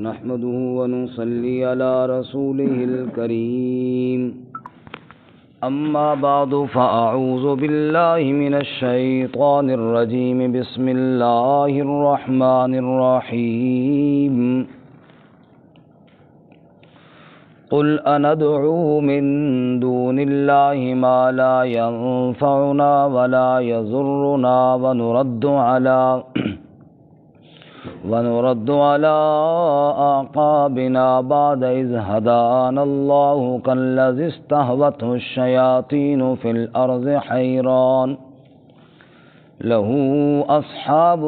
نحمده ونصلي على رسوله الكريم أما بعد فأعوذ بالله من الشيطان الرجيم بسم الله الرحمن الرحيم قل أندعو من دون الله ما لا ينفعنا ولا يضرنا ونرد على أعقابنا بعد إذ هدانا الله كالذي استهوته الشياطين في الأرض حيران له أصحاب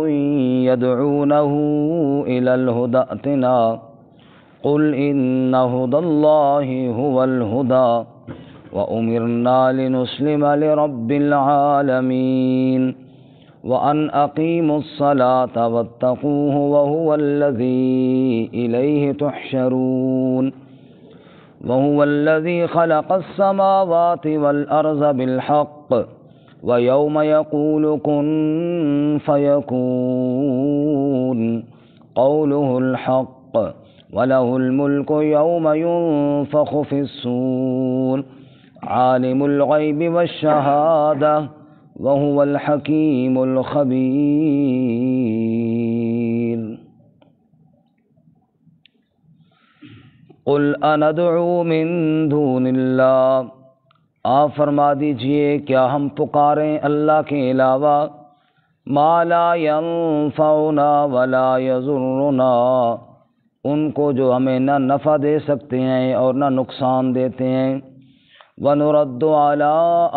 يدعونه إلى الهدى ائتنا قل إن هدى الله هو الهدى وأمرنا لنسلم لرب العالمين وأن أقيموا الصلاة واتقوه وهو الذي إليه تحشرون وهو الذي خلق السماوات والأرض بالحق ويوم يقول كن فيكون قوله الحق وله الملك يوم ينفخ في الصور عالم الغيب والشهادة وهو الحكيم الخبير قل اندعو من دون اللہ، آپ فرما دیجئے کیا ہم پکاریں اللہ کے علاوہ ما لا ينفعنا ولا يضرنا، ان کو جو ہمیں نہ نفع دے سکتے ہیں اور نہ نقصان دیتے ہیں، ونرد علی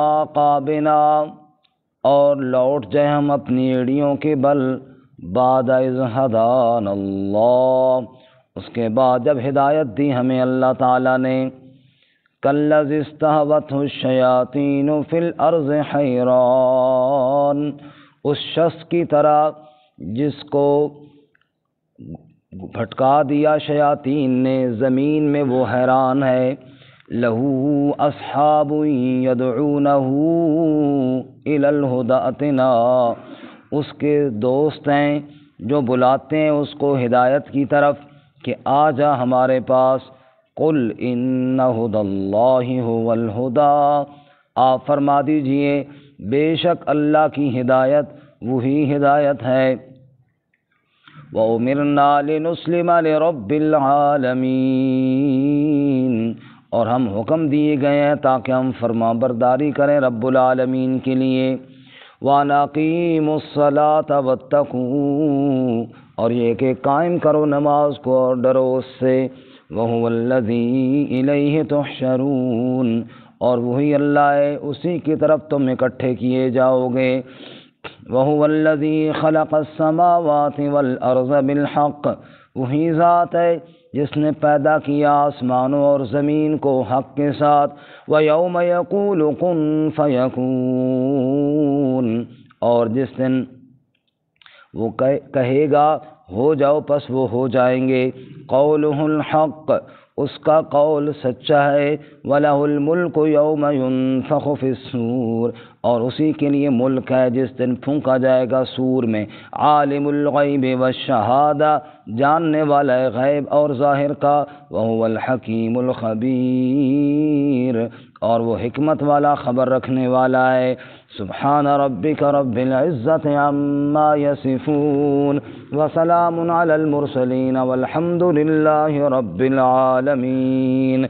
اعقابنا، اور لوٹ جائیں ہم اپنی ایڑیوں کے بل، بعد اذ ہدانا اللہ، اس کے بعد جب ہدایت دی ہمیں اللہ تعالیٰ نے، کالذی استہوته الشیاطین فی الارض حیران، اس شخص کی طرح جس کو بھٹکا دیا شیاطین نے زمین میں، وہ حیران ہے، لہو اصحاب یدعونہ الی الہدی ائتنا، اس کے دوست ہیں جو بلاتے ہیں اس کو ہدایت کی طرف کہ آ جا ہمارے پاس، قل ان ھدی اللہ ھو الھدی، آپ فرما دیجئے بے شک اللہ کی ہدایت وہی ہدایت ہے، وَأُمِرْنَا لِنُسْلِمَ لِرَبِّ الْعَالَمِينَ، اور ہم حکم دیے گئے ہیں تاکہ ہم فرما برداری کریں رب العالمین کے لیے، وَأَقِیمُوا الصَّلَاةَ وَاتَّقُوهُ، اور یہ کہ قائم کرو نماز کو اور ڈرو اس سے، وَهُوَ الَّذِي إِلَيْهِ تُحْشَرُونَ، اور وہی اللہ ہے اسی کی طرف تم اکٹھے کیے جاؤ گے، وَهُوَ الَّذِي خَلَقَ السَّمَاوَاتِ وَالْأَرْضَ بِالْحَقِّ، وہی ذات ہے جس نے پیدا کیا آسمانوں اور زمین کو حق کے ساتھ، وَيَوْمَ يَقُولُ كُن فَيَكُونُ، اور جس دن وہ کہے گا ہو جاؤ پس وہ ہو جائیں گے، قَوْلُهُ الْحَقِّ، اس کا قول سچا ہے، وَلَهُ الْمُلْكُ يَوْمَ يُنفَخُ فِي الصُّورِ، اور اسی کے لیے ملک ہے جس دن پھونکا جائے گا سور میں، عالم الغیب والشہادہ، جاننے والا ہے غیب اور ظاہر کا، وَهُوَ الْحَكِيمُ الْخَبِيرُ، اور وہ حکمت والا خبر رکھنے والا ہے، سبحان ربک رب العزت عما یصفون وسلام علی المرسلین والحمد للہ رب العالمین،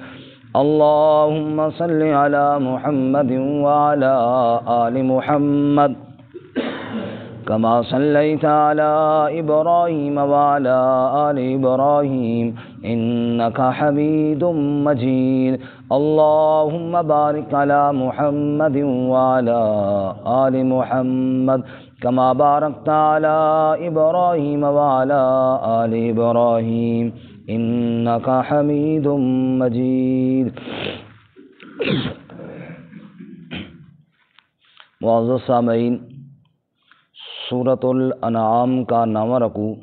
اللہم صل علی محمد وعلی آل محمد كما صليت على إبراهيم وعلى آل إبراهيم إنك حميد مجيد، اللهم بارك على محمد وعلى آل محمد كما باركت على إبراهيم وعلى آل إبراهيم إنك حميد مجيد۔ معزز سامعین، سورۃ الانعام کا 9واں رکوع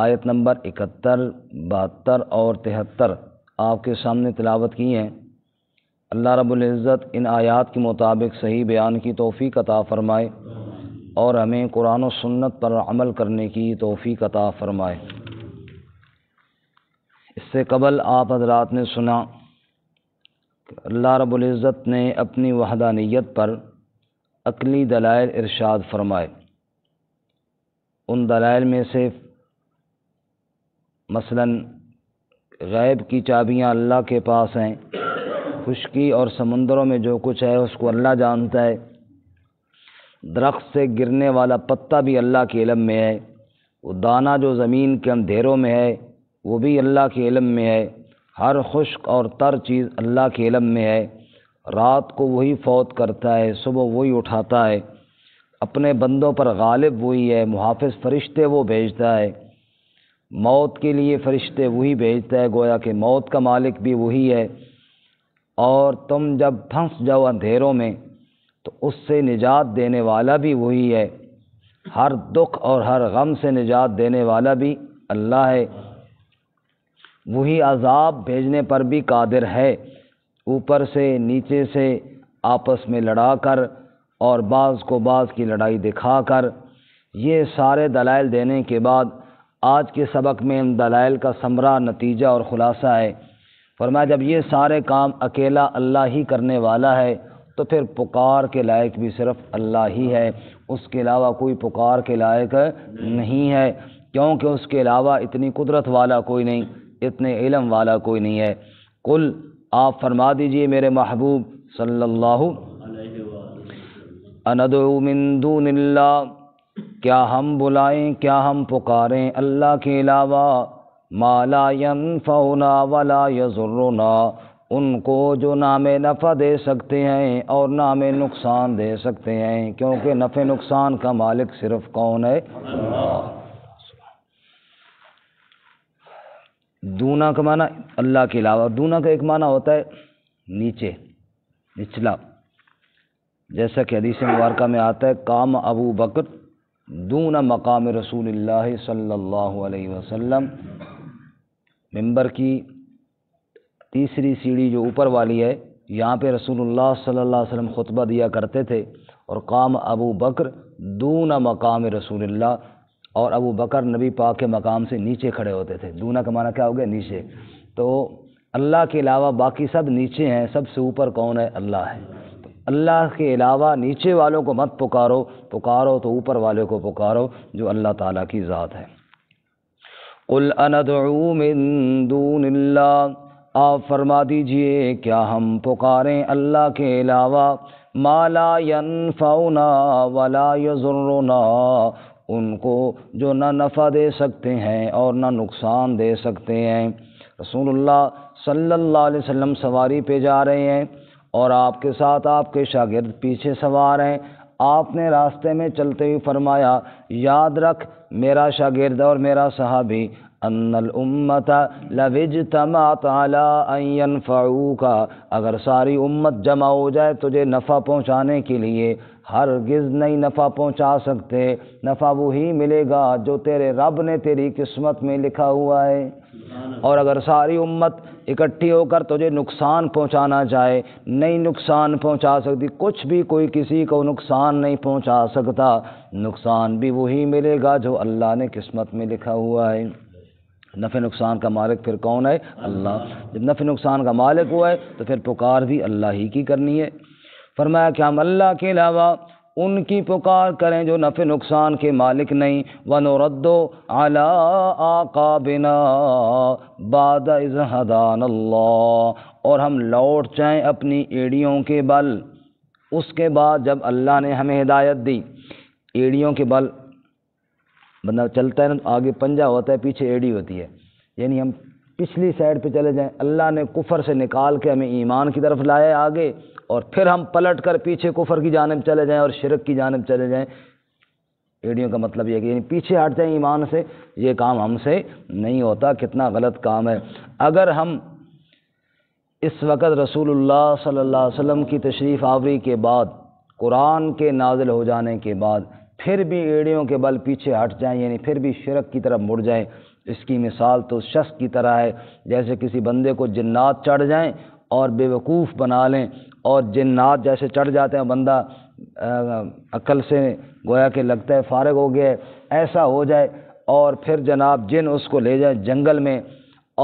آیت نمبر 71، 72 اور 73 آپ کے سامنے تلاوت کی ہیں۔ اللہ رب العزت ان آیات کے مطابق صحیح بیان کی توفیق عطا فرمائے اور ہمیں قرآن و سنت پر عمل کرنے کی توفیق عطا فرمائے۔ سے قبل آپ حضرات نے سنا کہ اللہ رب العزت نے اپنی وحدانیت پر عقلی دلائل ارشاد فرمائے۔ ان دلائل میں سے مثلاً غیب کی چابیاں اللہ کے پاس ہیں، خشکی اور سمندروں میں جو کچھ ہے اس کو اللہ جانتا ہے، درخت سے گرنے والا پتا بھی اللہ کے علم میں ہے، وہ دانہ جو زمین کے اندھیروں میں ہے وہ بھی اللہ کے علم میں ہے، ہر خشک اور تر چیز اللہ کے علم میں ہے، رات کو وہی فوت کرتا ہے، صبح وہی اٹھاتا ہے، اپنے بندوں پر غالب وہی ہے، محافظ فرشتے وہ بھیجتا ہے، موت کے لیے فرشتے وہی بھیجتا ہے، گویا کہ موت کا مالک بھی وہی ہے، اور تم جب پھنس جاؤ اندھیروں میں تو اس سے نجات دینے والا بھی وہی ہے، ہر دکھ اور ہر غم سے نجات دینے والا بھی اللہ ہے، وہی عذاب بھیجنے پر بھی قادر ہے، اوپر سے نیچے سے آپس میں لڑا کر اور بعض کو بعض کی لڑائی دکھا کر۔ یہ سارے دلائل دینے کے بعد آج کے سبق میں ان دلائل کا ثمرہ، نتیجہ اور خلاصہ ہے۔ فرمایا جب یہ سارے کام اکیلا اللہ ہی کرنے والا ہے تو پھر پکار کے لائق بھی صرف اللہ ہی ہے، اس کے علاوہ کوئی پکار کے لائق نہیں ہے، کیونکہ اس کے علاوہ اتنی قدرت والا کوئی نہیں، اتنے علم والا کوئی نہیں ہے۔ قل آپ فرما دیجئے میرے محبوب صلی اللہ اندعو من دون اللہ، کیا ہم بلائیں، کیا ہم پکاریں اللہ کے علاوہ، ما لا ینفعنا ولا یضرنا، ان کو جو نہ ہمیں نفع دے سکتے ہیں اور نہ ہمیں نقصان دے سکتے ہیں، کیونکہ نفع نقصان کا مالک صرف کون ہے؟ اللہ۔ دونا کا معنی اللہ کے علاوہ، دونا کا ایک معنی ہوتا ہے نیچے، نچلا، جیسا کہ حدیث مبارکہ میں آتا ہے قام ابو بکر دون مقام رسول اللہ صلی اللہ علیہ وسلم، ممبر کی تیسری سیڑھی جو اوپر والی ہے یہاں پہ رسول اللہ صلی اللہ علیہ وسلم خطبہ دیا کرتے تھے، اور قام ابو بکر دون مقام رسول اللہ، اور ابو بکر نبی پاک کے مقام سے نیچے کھڑے ہوتے تھے۔ دونا کا معنی کیا ہو گیا؟ نیچے۔ تو اللہ کے علاوہ باقی سب نیچے ہیں، سب سے اوپر کون ہے؟ اللہ ہے۔ تو اللہ کے علاوہ نیچے والوں کو مت پکارو، پکارو تو اوپر والے کو پکارو جو اللہ تعالیٰ کی ذات ہے۔ قل اندعو من دون اللہ، آپ فرما دیجئے کیا ہم پکاریں اللہ کے علاوہ، ما لا ینفعنا ولا یضرنا، ان کو جو نہ نفع دے سکتے ہیں اور نہ نقصان دے سکتے ہیں۔ رسول اللہ صلی اللہ علیہ وسلم سواری پہ جا رہے ہیں اور آپ کے ساتھ آپ کے شاگرد پیچھے سوار ہیں، آپ نے راستے میں چلتے ہوئے فرمایا یاد رکھ میرا شاگرد اور میرا صحابی، ان الامت لو اجتمعت علی ان ینفعوک، اگر ساری امت جمع ہو جائے تجھے نفع پہنچانے کے لیے ہرگز نہیں نفع پہنچا سکتے، نفع وہی ملے گا جو تیرے رب نے تیری قسمت میں لکھا ہوا ہے، اور اگر ساری امت اکٹھی ہو کر تجھے نقصان پہنچانا چاہے نہیں نقصان پہنچا سکتی، کچھ بھی کوئی کسی کو نقصان نہیں پہنچا سکتا، نقصان بھی وہی ملے گا جو اللہ نے قسمت میں لکھا ہوا ہے۔ نفع نقصان کا مالک پھر کون ہے؟ اللہ۔ جب نفع نقصان کا مالک ہوا ہے تو پھر پکار بھی اللہ ہی کی کرنی ہے۔ فرمایا کہ ہم اللہ کے علاوہ ان کی پکار کریں جو نفع نقصان کے مالک نہیں، وَنُرَدُّ عَلَىٰ أَعْقَابِنَا بَعْدَ إِذْ هَدَانَا اللَّهُ، اور ہم لوٹ جائیں اپنی ایڑیوں کے بل، اس کے بعد جب اللہ نے ہمیں ہدایت دی۔ ایڑیوں کے بل، بندہ چلتا ہے نا آگے پنجہ ہوتا ہے پیچھے ایڑی ہوتی ہے، یعنی ہم پچھلی سائڈ پہ چلے جائیں، اللہ نے کفر سے نکال کے ہمیں ایمان کی طرف لایا آگے، اور پھر ہم پلٹ کر پیچھے کفر کی جانب چلے جائیں اور شرک کی جانب چلے جائیں۔ ایڑیوں کا مطلب یہ کہ یعنی پیچھے ہٹ جائیں ایمان سے، یہ کام ہم سے نہیں ہوتا، کتنا غلط کام ہے۔ اگر ہم اس وقت رسول اللہ صلی اللہ علیہ وسلم کی تشریف آوری کے بعد، قرآن کے نازل ہو جانے کے بعد پھر بھی ایڑیوں کے بل پیچھے ہٹ جائیں، یعنی پھر بھی شرک کی طرف مڑ جائیں، اس کی مثال تو شخص کی طرح ہے جیسے کسی بندے کو جنات چڑھ جائیں اور بے وقوف بنا لیں، اور جنات جیسے چڑھ جاتے ہیں بندہ عقل سے گویا کہ لگتا ہے فارغ ہو گیا ہے، ایسا ہو جائے، اور پھر جناب جن اس کو لے جائیں جنگل میں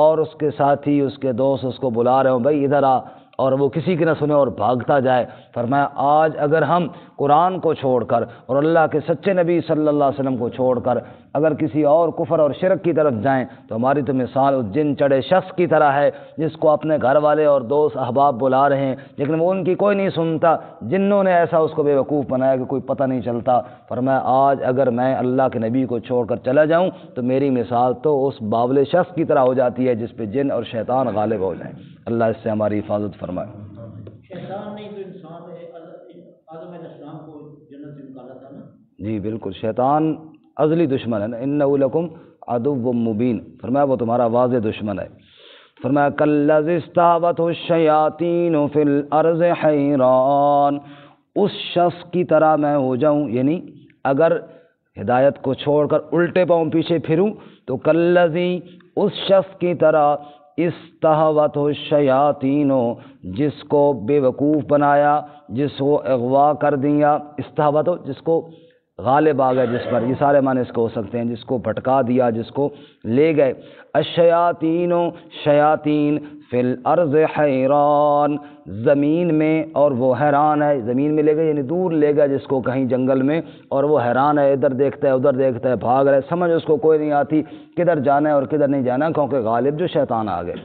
اور اس کے ساتھی اس کے دوست اس کو بلا رہے ہوں بھائی ادھر آ، اور وہ کسی کی نہ سنے اور بھاگتا جائے۔ فرمایا آج اگر ہم قرآن کو چھوڑ کر اور اللہ کے سچے نبی صلی اللہ علیہ وسلم کو چھوڑ کر اگر کسی اور کفر اور شرک کی طرف جائیں تو ہماری تو مثال اس جن چڑھے شخص کی طرح ہے جس کو اپنے گھر والے اور دوست احباب بلا رہے ہیں لیکن وہ ان کی کوئی نہیں سنتا، جنوں نے ایسا اس کو بے وقوف بنایا کہ کوئی پتہ نہیں چلتا۔ فرمایا آج اگر میں اللہ کے نبی کو چھوڑ کر چلا جاؤں تو میری مثال تو اس باولے شخص کی طرح ہو جاتی ہے جس پہ جن اور شیطان غالب ہو جائیں۔ اللہ اس سے ہماری حفاظت فرمائے۔ شیطان نے تو انسان آدم علیہ السلام کو جنت سے نکالا تھا نا؟ جی بالکل، شیطان ازلی دشمن ہے نا، انہ لکم عدو مبین، فرمایا وہ تمہارا واضح دشمن ہے۔ فرمایا کالذی استہوتہ الشیاطین فی الارض حیران، اس شخص کی طرح میں ہو جاؤں، یعنی اگر ہدایت کو چھوڑ کر الٹے پاؤں پیچھے پھروں تو کالذی اس شخص کی طرح استہوتہ الشیاطین، جس کو بے وقوف بنایا، جس کو اغوا کر دیا، استہوتہ جس کو غالب آ گئے جس پر، یہ سارے معنی اس کو ہو سکتے ہیں، جس کو بھٹکا دیا، جس کو لے گئے۔ الشیاطین شیاطین فی الارض حیران، زمین میں اور وہ حیران ہے، زمین میں لے گئے یعنی دور لے گئے جس کو کہیں جنگل میں، اور وہ حیران ہے، ادھر دیکھتا ہے ادھر دیکھتا ہے، بھاگ رہا ہے، سمجھ اس کو کوئی نہیں آتی کدھر جانا ہے اور کدھر نہیں جانا، کیونکہ غالب جو شیطان آ گئے۔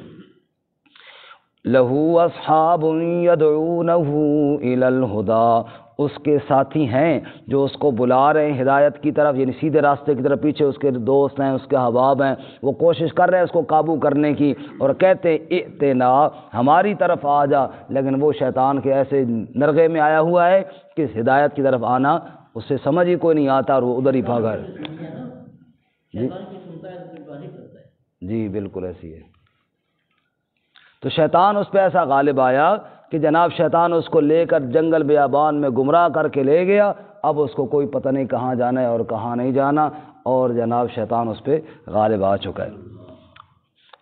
لہو اصحاب یدعونہ الی الہدی، اس کے ساتھی ہیں جو اس کو بلا رہے ہیں ہدایت کی طرف، یعنی سیدھے راستے کی طرف، پیچھے اس کے دوست ہیں، اس کے احباب ہیں، وہ کوشش کر رہے ہیں اس کو قابو کرنے کی اور کہتے ائتنا، ہماری طرف آ جا، لیکن وہ شیطان کے ایسے نرغے میں آیا ہوا ہے کہ اس ہدایت کی طرف آنا اسے سمجھ ہی کوئی نہیں آتا اور وہ ادھر ہی بھاگا ہے۔ جی بالکل ایسی ہے۔ تو شیطان اس پہ ایسا غالب آیا کہ جناب شیطان اس کو لے کر جنگل بیابان میں گمراہ کر کے لے گیا، اب اس کو کوئی پتہ نہیں کہاں جانا ہے اور کہاں نہیں جانا، اور جناب شیطان اس پہ غالب آ چکا ہے،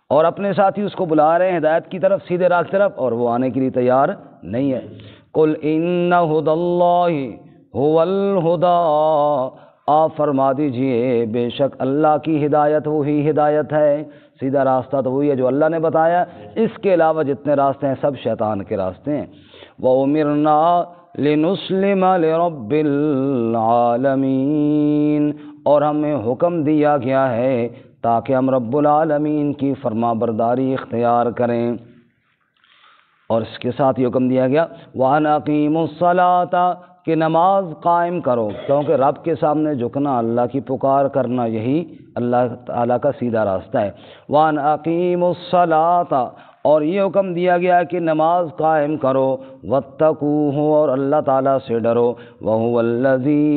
اور اپنے ساتھی اس کو بلا رہے ہیں ہدایت کی طرف، سیدھے راہ کی طرف، اور وہ آنے کے لیے تیار نہیں ہے۔ قل ان ھدی اللہ ھو الھدی، آپ فرما دیجئے بے شک اللہ کی ہدایت وہی ہدایت ہے، سیدھا راستہ تو وہی ہے جو اللہ نے بتایا، اس کے علاوہ جتنے راستے ہیں سب شیطان کے راستے ہیں۔ وَأُمِرْنَا لِنُسْلِمَ لِرَبِّ الْعَالَمِينَ، اور ہمیں حکم دیا گیا ہے تاکہ ہم رب العالمین کی فرما برداری اختیار کریں، اور اس کے ساتھ یہ حکم دیا گیا وَأَنْ أَقِيمُوا الصَّلَاةَ، کہ نماز قائم کرو، کیونکہ رب کے سامنے جھکنا، اللہ کی پکار کرنا، یہی اللہ تعالیٰ کا سیدھا راستہ ہے۔ وَأَنْ أَقِيمُوا الصَّلَاةَ، اور یہ حکم دیا گیا کہ نماز قائم کرو، وَاتَّقُوهُ، اور اللہ تعالیٰ سے ڈرو، وَهُوَ الَّذِي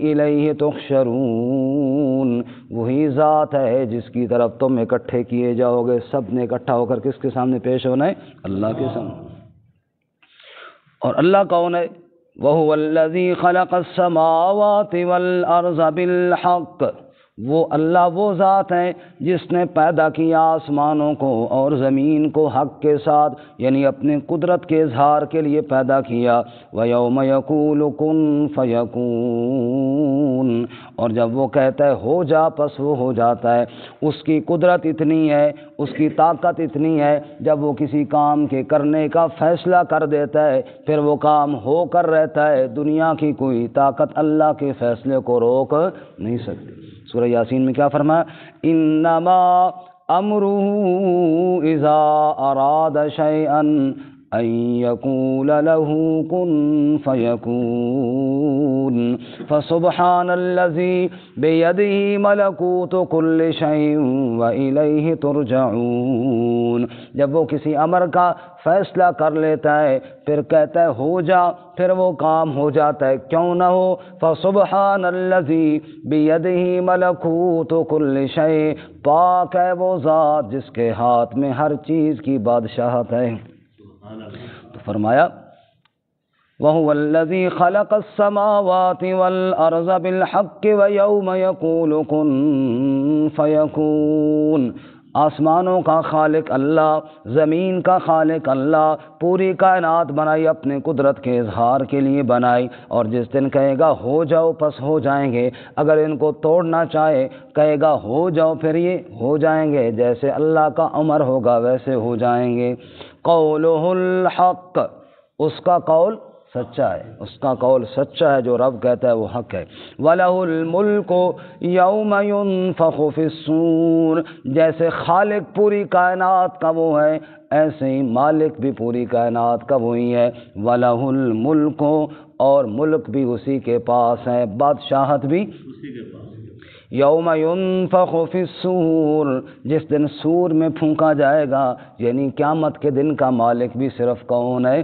إِلَيْهِ تُحْشَرُونَ، وہی ذات ہے جس کی طرف تم اکٹھے کیے جاؤ گے، سب نے اکٹھا ہو کر کس کے سامنے پیش ہونا ہے؟ اللہ کے سامنے۔ اور اللہ کون ہے؟ وَهُوَ الَّذِي خَلَقَ السَّمَاوَاتِ وَالْأَرْضَ بِالْحَقِّ، وہ اللہ وہ ذات ہے جس نے پیدا کیا آسمانوں کو اور زمین کو حق کے ساتھ، یعنی اپنے قدرت کے اظہار کے لیے پیدا کیا۔ وَيَوْمَ يَقُولُ كُن فَيَكُونُ، اور جب وہ کہتا ہے ہو جا پس وہ ہو جاتا ہے، اس کی قدرت اتنی ہے، اس کی طاقت اتنی ہے، جب وہ کسی کام کے کرنے کا فیصلہ کر دیتا ہے پھر وہ کام ہو کر رہتا ہے، دنیا کی کوئی طاقت اللہ کے فیصلے کو روک نہیں سکتی۔ سورہ یاسین میں کیا فرمایا؟ انما امرہ اذا اراد شیئا ان یقول له کن فیکون، فسبحان الذی بیدہ ملکوت کل شیء والیہ ترجعون، جب وہ کسی امر کا فیصلہ کر لیتا ہے پھر کہتا ہے ہو جا، پھر وہ کام ہو جاتا ہے، کیوں نہ ہو؟ فسبحان الذی بیدہ ملکوت کل شیء، پاک ہے وہ ذات جس کے ہاتھ میں ہر چیز کی بادشاہت ہے۔ تو فرمایا وَهُوَ الَّذِي خَلَقَ السَّمَاوَاتِ وَالْأَرْضَ بِالْحَقِّ وَيَوْمَ يَقُولُ كُن فَيَكُونُ، آسمانوں کا خالق اللہ، زمین کا خالق اللہ، پوری کائنات بنائی اپنے قدرت کے اظہار کے لیے بنائی، اور جس دن کہے گا ہو جاؤ پس ہو جائیں گے۔ اگر ان کو توڑنا چاہے کہے گا ہو جاؤ پھر یہ ہو جائیں گے، جیسے اللہ کا امر ہوگا ویسے ہو جائیں گے۔ قولہ الحق، اس کا قول سچا ہے، اس کا قول سچا ہے، جو رب کہتا ہے وہ حق ہے۔ وَلَهُ الْمُلْكُ يَوْمَ يُنفَخُ فِي الصُّورِ، جیسے خالق پوری کائنات کا وہ ہے ایسے ہی مالک بھی پوری کائنات کا وہی ہے۔ وَلَهُ الْمُلْكُ، اور ملک بھی اسی کے پاس ہے، بادشاہت بھی اسی کے پاس ہے۔ یوم ینفخ فی الصور، جس دن سور میں پھونکا جائے گا، یعنی قیامت کے دن کا مالک بھی صرف کون ہے؟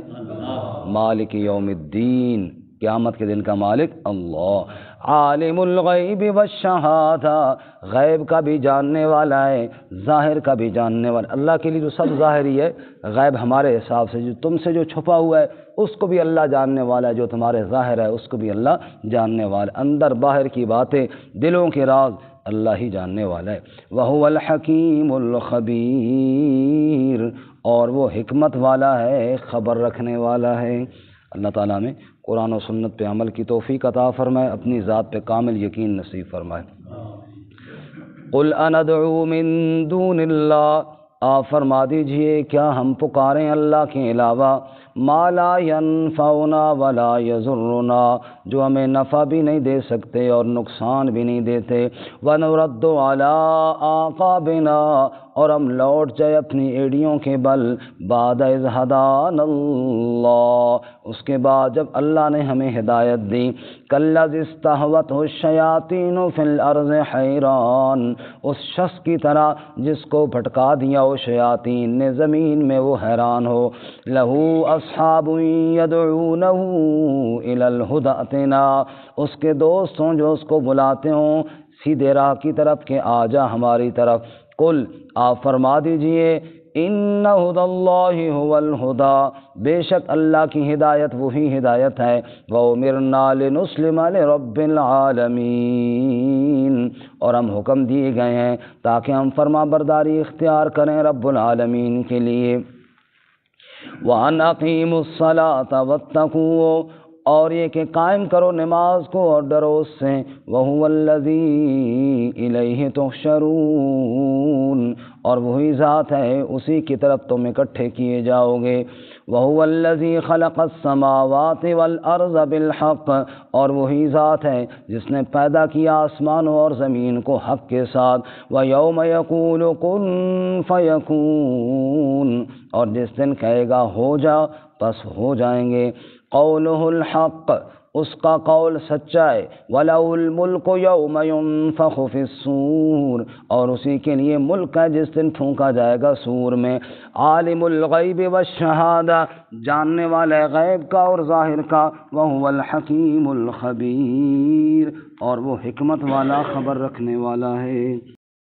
مالک یوم الدین، قیامت کے دن کا مالک اللہ۔ عالم الغیب والشہادہ، غیب کا بھی جاننے والا ہے، ظاہر کا بھی جاننے والا۔ اللہ کے لیے جو سب ظاہر ہی ہے، غیب ہمارے حساب سے جو تم سے جو چھپا ہوا ہے اس کو بھی اللہ جاننے والا ہے، جو تمہارے ظاہر ہے اس کو بھی اللہ جاننے والا ہے، اندر باہر کی باتیں، دلوں کے راز اللہ ہی جاننے والا ہے۔ وَهُوَ الْحَكِيمُ الْخَبِيرُ، اور وہ حکمت والا ہے، خبر رکھنے والا ہے۔ اللہ تعالیٰ میں قرآن و سنت پہ عمل کی توفیق عطا فرمائے، اپنی ذات پہ کامل یقین نصیب فرمائے۔ قُلْ أَنَدْعُو مِن دُونِ اللَّهِ، آپ فرما دیجئے کیا ہم پکاریں اللہ کے علاوہ ما لا ينفعنا ولا يضرنا، جو ہمیں نفع بھی نہیں دے سکتے اور نقصان بھی نہیں دیتے۔ وَنُرَدُّ عَلَىٰ أَعْقَابِنَا، اور ہم لوٹ جائے اپنی ایڑیوں کے بل، بعد اذ ہدانا اللہ، اس کے بعد جب اللہ نے ہمیں ہدایت دی۔ کالذی استہوتہ الشیاطین فی الارض حیران، اس شخص کی طرح جس کو بھٹکا دیا وہ شیاطین نے زمین میں، وہ حیران ہو۔ لہو اصحاب یدعونہ الی الہدی ائتنا، اس کے دوست ہوں جو اس کو بلاتے ہوں سیدھے راہ کی طرف کہ آ جا ہماری طرف۔ قل، آپ فرما دیجئے ان ہدی اللہ هو الہدی، بے شک اللہ کی ہدایت وہی ہدایت ہے۔ وَأُمِرْنَا لِنُسْلِمَ لِرَبِّ الْعَالَمِينَ، اور ہم حکم دیے گئے ہیں تاکہ ہم فرما برداری اختیار کریں رب العالمین کے لیے۔ وَأَنْ أَقِيمُوا الصَّلَاةَ وَاتَّقُوهُ، اور یہ کہ قائم کرو نماز کو اور ڈرو اس سے۔ وَهُوَ الَّذِي إِلَيْهِ تُحْشَرُونَ، اور وہی ذات ہے اسی کی طرف تم اکٹھے کیے جاؤ گے۔ وَهُوَ الَّذِي خَلَقَ السَّمَاوَاتِ وَالْأَرْضَ بِالْحَقِّ، اور وہی ذات ہے جس نے پیدا کیا آسمانوں اور زمین کو حق کے ساتھ۔ وَيَوْمَ يَقُولُ كُن فَيَكُونُ، اور جس دن کہے گا ہو جا پس ہو جائیں گے۔ قولہ الحق، اس کا قول سچا ہے۔ وَلَهُ الْمُلْكُ يَوْمَ يُنفَخُ فِي الصُّورِ، اور اسی کے لیے ملک ہے جس دن پھونکا جائے گا سور میں۔ عالم الغیب والشہادہ، جاننے والے غیب کا اور ظاہر کا۔ وَهُوَ الْحَكِيمُ الْخَبِيرُ، اور وہ حکمت والا خبر رکھنے والا ہے۔